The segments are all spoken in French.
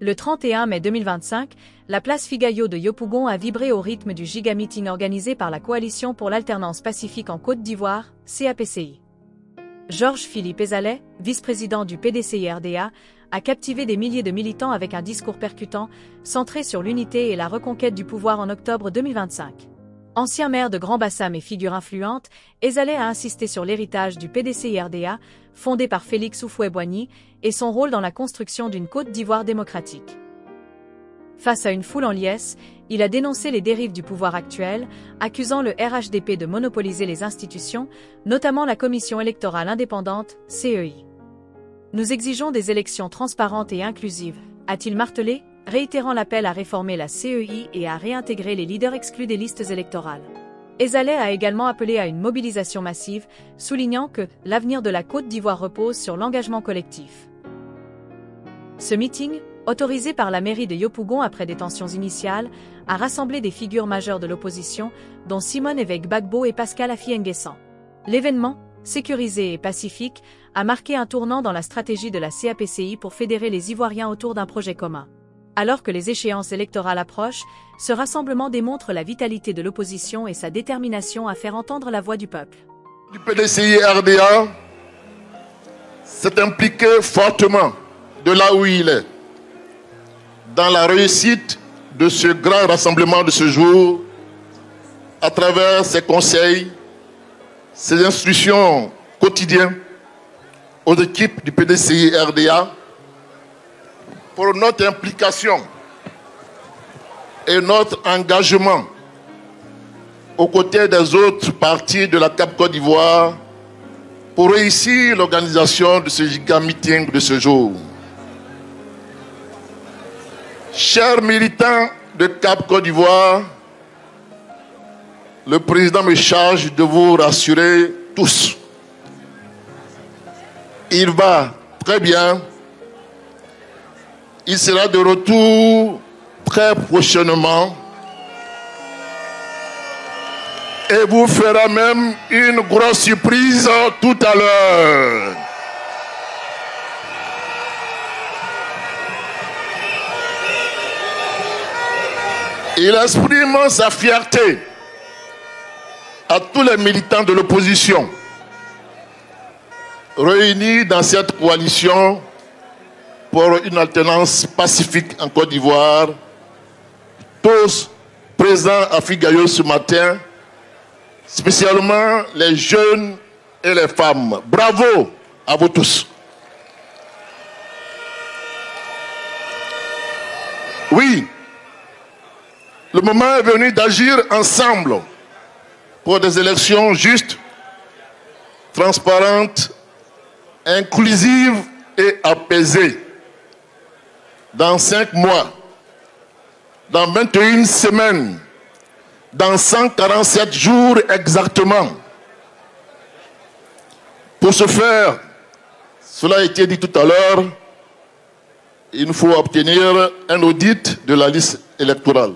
Le 31 mai 2025, la place Figayo de Yopougon a vibré au rythme du giga-meeting organisé par la Coalition pour l'alternance pacifique en Côte d'Ivoire, CAPCI. Georges-Philippe Ezalet, vice-président du PDCI-RDA, a captivé des milliers de militants avec un discours percutant, centré sur l'unité et la reconquête du pouvoir en octobre 2025. Ancien maire de Grand-Bassam et figure influente, Ezalet a insisté sur l'héritage du PDCI-RDA, fondé par Félix Houphouët-Boigny, et son rôle dans la construction d'une Côte d'Ivoire démocratique. Face à une foule en liesse, il a dénoncé les dérives du pouvoir actuel, accusant le RHDP de monopoliser les institutions, notamment la Commission électorale indépendante, CEI. Nous exigeons des élections transparentes et inclusives, a-t-il martelé, réitérant l'appel à réformer la CEI et à réintégrer les leaders exclus des listes électorales. Ezalet a également appelé à une mobilisation massive, soulignant que l'avenir de la Côte d'Ivoire repose sur l'engagement collectif. Ce meeting, autorisé par la mairie de Yopougon après des tensions initiales, a rassemblé des figures majeures de l'opposition, dont Simone Évêque-Gbagbo et Pascal Affi-N'Guessan. L'événement, sécurisé et pacifique, a marqué un tournant dans la stratégie de la CAPCI pour fédérer les Ivoiriens autour d'un projet commun. Alors que les échéances électorales approchent, ce rassemblement démontre la vitalité de l'opposition et sa détermination à faire entendre la voix du peuple. Le PDCI-RDA s'est impliqué fortement de là où il est, dans la réussite de ce grand rassemblement de ce jour, à travers ses conseils, ses instructions quotidiennes aux équipes du PDCI-RDA, pour notre implication et notre engagement aux côtés des autres partis de la CAP Côte d'Ivoire pour réussir l'organisation de ce giga-meeting de ce jour. Chers militants de CAP Côte d'Ivoire, le président me charge de vous rassurer tous. Il va très bien. Il sera de retour très prochainement et vous fera même une grosse surprise tout à l'heure. Il exprime sa fierté à tous les militants de l'opposition réunis dans cette coalition pour une alternance pacifique en Côte d'Ivoire, tous présents à Figayo ce matin, spécialement les jeunes et les femmes. Bravo à vous tous. Oui, le moment est venu d'agir ensemble pour des élections justes, transparentes, inclusives et apaisées. Dans 5 mois, dans 21 semaines, dans 147 jours exactement. Pour ce faire, cela a été dit tout à l'heure, il nous faut obtenir un audit de la liste électorale.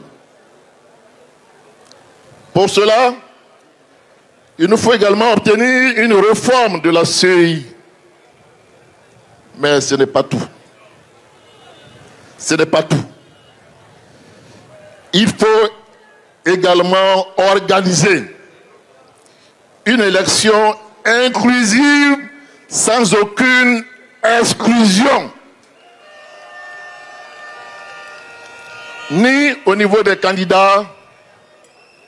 Pour cela, il nous faut également obtenir une réforme de la CEI. Mais ce n'est pas tout. Ce n'est pas tout. Il faut également organiser une élection inclusive sans aucune exclusion. Ni au niveau des candidats,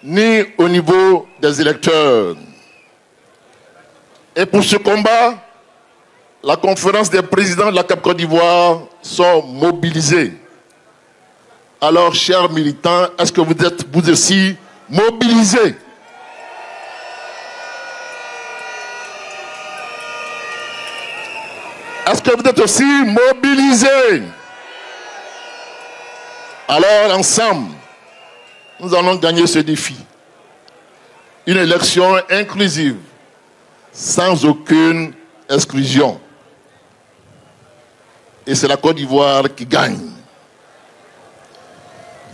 ni au niveau des électeurs. Et pour ce combat, la conférence des présidents de la CAP Côte d'Ivoire sont mobilisés. Alors, chers militants, est-ce que vous êtes vous aussi mobilisés? Est-ce que vous êtes aussi mobilisés? Alors, ensemble, nous allons gagner ce défi. Une élection inclusive, sans aucune exclusion. Et c'est la Côte d'Ivoire qui gagne.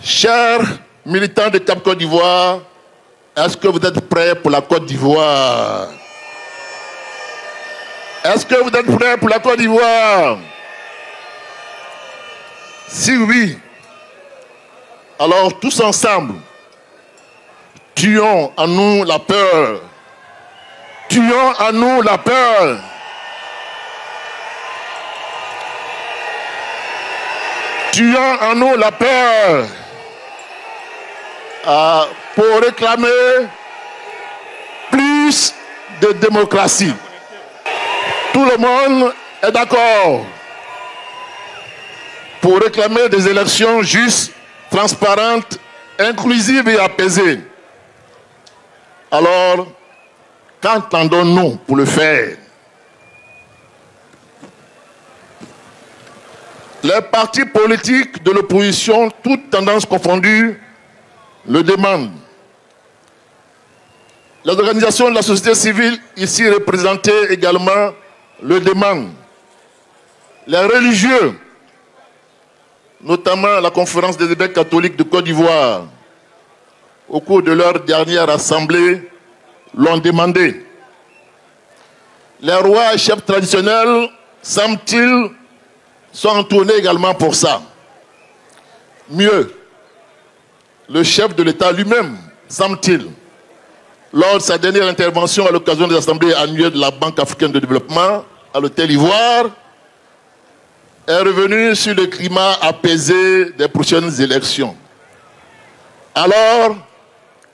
Chers militants de CAP Côte d'Ivoire, est-ce que vous êtes prêts pour la Côte d'Ivoire? Est-ce que vous êtes prêts pour la Côte d'Ivoire? Si oui, alors tous ensemble, tuons en nous la peur. Tuons en nous la peur. Tuons en nous la peur. Pour réclamer plus de démocratie. Tout le monde est d'accord pour réclamer des élections justes, transparentes, inclusives et apaisées. Alors, qu'entendons-nous pour le faire? Les partis politiques de l'opposition, toutes tendances confondues, le demandent. Les organisations de la société civile ici représentées également le demandent. Les religieux, notamment la conférence des évêques catholiques de Côte d'Ivoire, au cours de leur dernière assemblée, l'ont demandé. Les rois et chefs traditionnels, semble-t-il, sont entournés également pour ça. Mieux, le chef de l'État lui-même, semble-t-il, lors de sa dernière intervention à l'occasion des assemblées annuelles de la Banque africaine de développement à l'hôtel Ivoire, est revenu sur le climat apaisé des prochaines élections. Alors,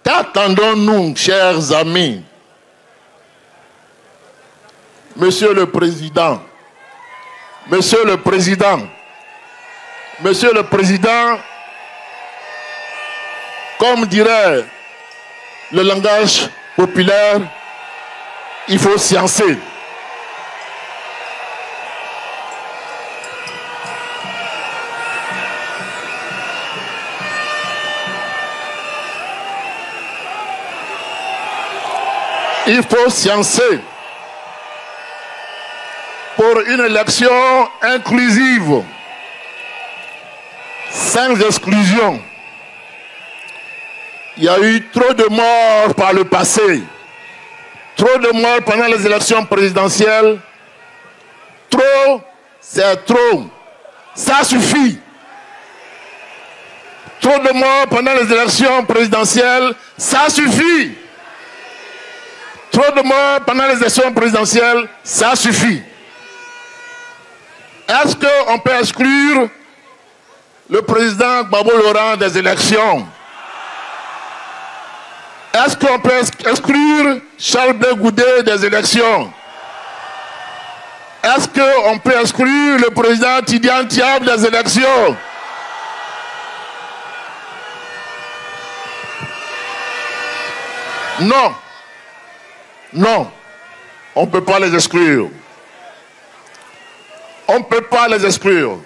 qu'attendons-nous, chers amis? Monsieur le Président, Monsieur le Président, Monsieur le Président, comme dirait le langage populaire, il faut sciencer. Il faut sciencer pour une élection inclusive, sans exclusion. Il y a eu trop de morts par le passé, trop de morts pendant les élections présidentielles. Trop, c'est trop. Ça suffit. Trop de morts pendant les élections présidentielles, ça suffit. Trop de morts pendant les élections présidentielles, ça suffit. Est-ce qu'on peut exclure le président Gbagbo Laurent des élections? Est-ce qu'on peut exclure Charles Blé Goudé des élections? Est-ce qu'on peut exclure le président Tidiane Thiam des élections? Non. Non. On ne peut pas les exclure. On ne peut pas les exclure.